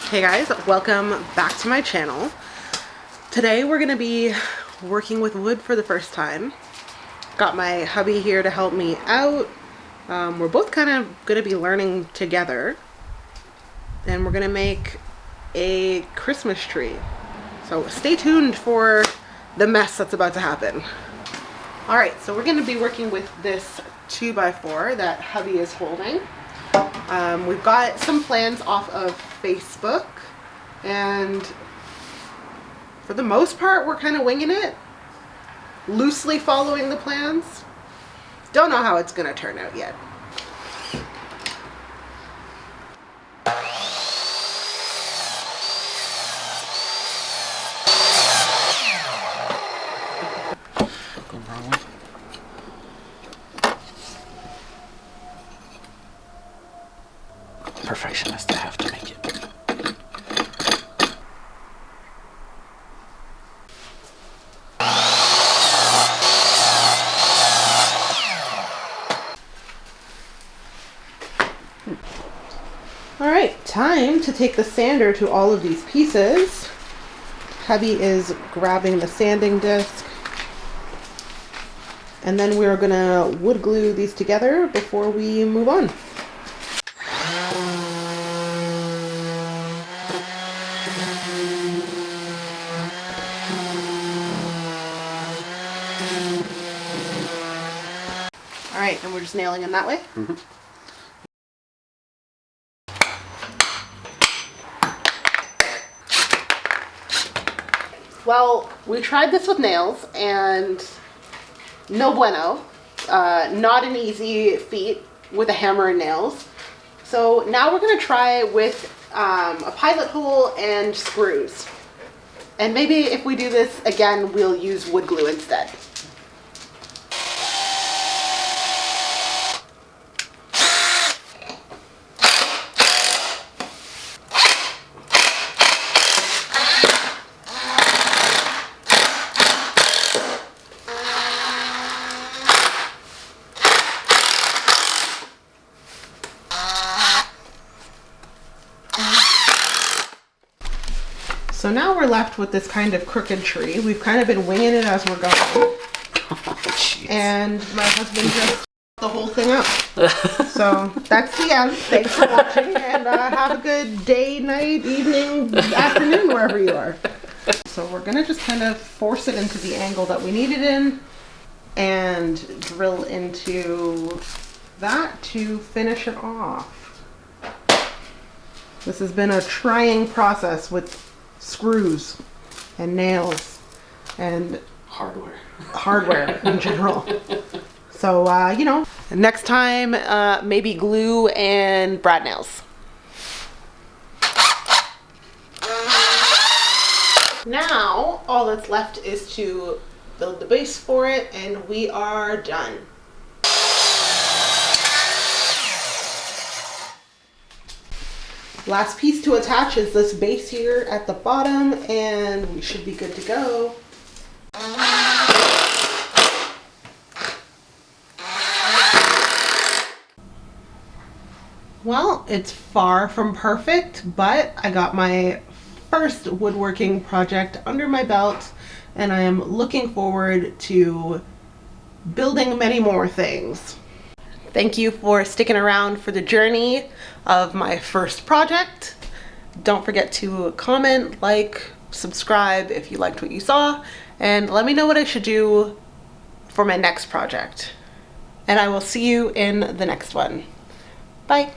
Hey guys, welcome back to my channel. Today we're going to be working with wood for the first time. Got my hubby here to help me out. We're both kind of going to be learning together. And we're going to make a Christmas tree. So stay tuned for the mess that's about to happen. Alright, so we're going to be working with this 2x4 that hubby is holding. We've got some plans off of Facebook, and for the most part we're kind of winging it, loosely following the plans. Don't know how it's going to turn out yet. Perfectionist, I have to make it. Alright, time to take the sander to all of these pieces. Hubby is grabbing the sanding disc. And then we're gonna wood glue these together before we move on. Alright, and we're just nailing them that way? Mm-hmm. Well, we tried this with nails and no bueno. Not an easy feat with a hammer and nails. So now we're going to try with a pilot hole and screws. And maybe if we do this again, we'll use wood glue instead. So now we're left with this kind of crooked tree. We've kind of been winging it as we're going. Oh, and my husband just the whole thing up. So that's the end. Thanks for watching, and have a good day, night, evening, afternoon, wherever you are. So we're going to just kind of force it into the angle that we need it in and drill into that to finish it off. This has been a trying process with skiers and nails and hardware in general. So you know, next time maybe glue and brad nails. Now all that's left is to build the base for it, and we are done. Last piece to attach is this base here at the bottom, and we should be good to go. Well, it's far from perfect, but I got my first woodworking project under my belt, and I am looking forward to building many more things. Thank you for sticking around for the journey of my first project. Don't forget to comment, like, subscribe if you liked what you saw, and let me know what I should do for my next project. And I will see you in the next one. Bye.